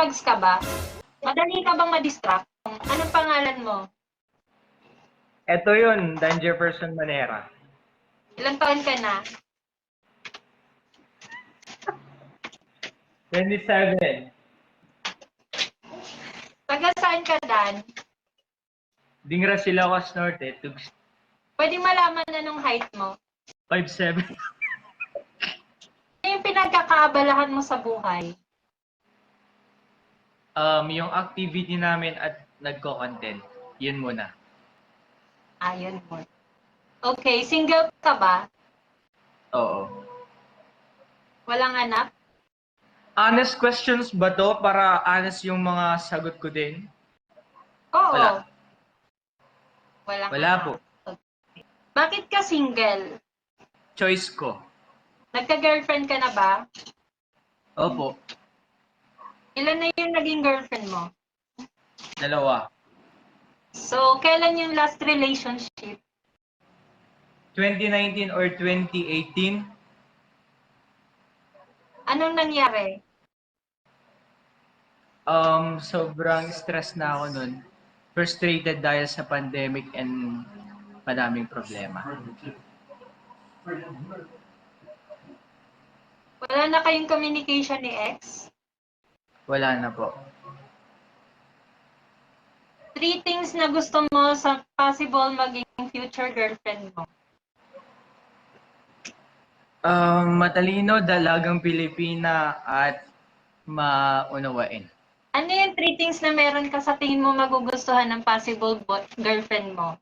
flags ka ba? Madali ka bang ma-distract? Anong pangalan mo? Ito yun, Dan Jefferson Manera. Ilang taon ka na? 27. Taga saan ka, Dan? Dingra sila was Norte, tugs Pwede malaman anong height mo? 5'7". Ano yung pinagkakaabalahan mo sa buhay? Yung activity namin at nagko-content. Yun muna. Ayun mo. Okay, single ka ba? Oo. Walang anak? Honest questions ba to? Para honest yung mga sagot ko din? Oo. Wala. Walang Wala anak. po. Okay. Bakit ka single? Choice ko. Nagka-girlfriend ka na ba? Opo. Ilan na yung naging girlfriend mo? 2. So, kailan yung last relationship? 2019 or 2018? Anong nangyari? Sobrang stress na ako nun. Frustrated dahil sa pandemic and madaming problema. Wala na kayong communication ni ex? Wala na po. 3 things na gusto mo sa possible maging future girlfriend mo. Matalino, dalagang Pilipina at maunawain. Ano yung 3 things na meron ka sa tingin mo magugustuhan ng possible girlfriend mo?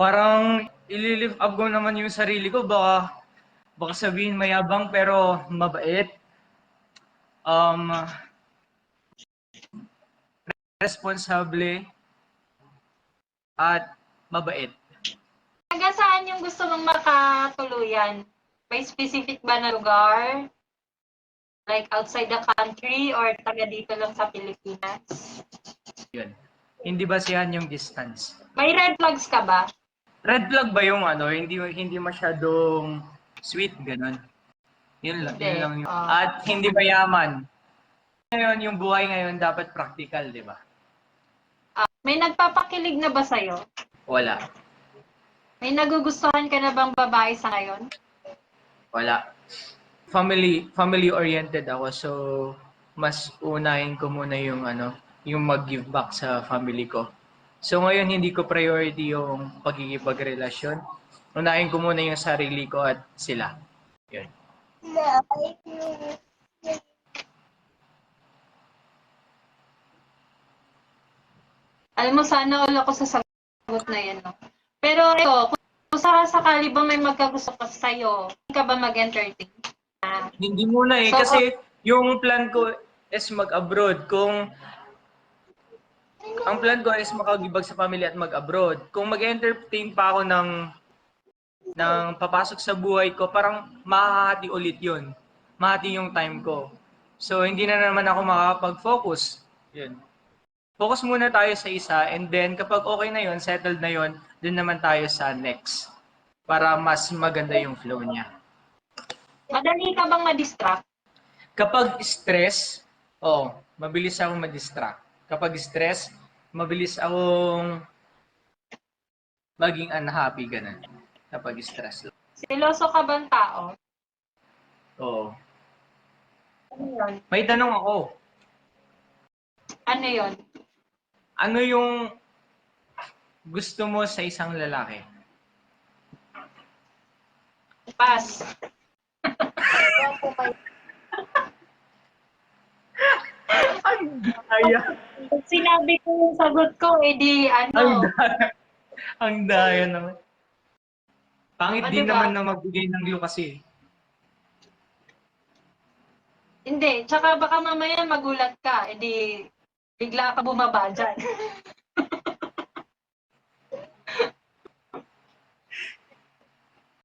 Parang ililift up ko naman yung sarili ko. Baka sabihin mayabang pero mabait. Responsable at mabait. Taga saan yung gusto mong makatuluyan? May specific ba na lugar? Like outside the country or taga dito lang sa Pilipinas? Yun. Hindi basehan yung distance. May red flags ka ba? Red flag ba yung hindi masyadong sweet, ganun? Yun lang Hindi. yun. At hindi mayaman. Ngayon, yung buhay ngayon dapat practical, di ba? May nagpapakilig na ba sa'yo? Wala. May nagugustuhan ka na bang babae sa ngayon? Wala. Family-oriented ako, so mas unahin ko muna yung mag-give back sa family ko. So ngayon, hindi ko priority yung pagkikipagrelasyon. Unahin ko muna yung sarili ko at sila. Yun. Alam mo, sana all ako sa sagot na yan, no? Pero ito, kung sakali ba may magkagusto ka sa'yo, hindi ka ba mag-entertain? Hindi muna eh, So, kasi yung plan ko is mag-abroad. Ang plan ko is makagibag sa pamilya at mag-abroad. Kung mag-entertain pa ako ng papasok sa buhay ko, parang mahahati ulit yun. Mahati yung time ko. So, hindi na naman ako makakapag-focus. Yun. Focus muna tayo sa isa and then kapag okay na yun, settled na yun, dun naman tayo sa next. Para mas maganda yung flow niya. madali ka bang ma-distract? Kapag stress, mabilis akong ma-distract. Kapag stress, mabilis akong maging unhappy, ganun. Kapag stress lang. Siloso ka bang tao? Oo. Ano yun? May tanong ako. Ano yun? Ano yung gusto mo sa isang lalaki? Pass. Ang daya. Pag sinabi ko yung sagot ko, edi Ang ano, daya. Ang daya naman. Pangit din diba? naman na magbigay ng glue kasi. Hindi, tsaka baka mamaya magulat ka, edi bigla ka bumaba dyan.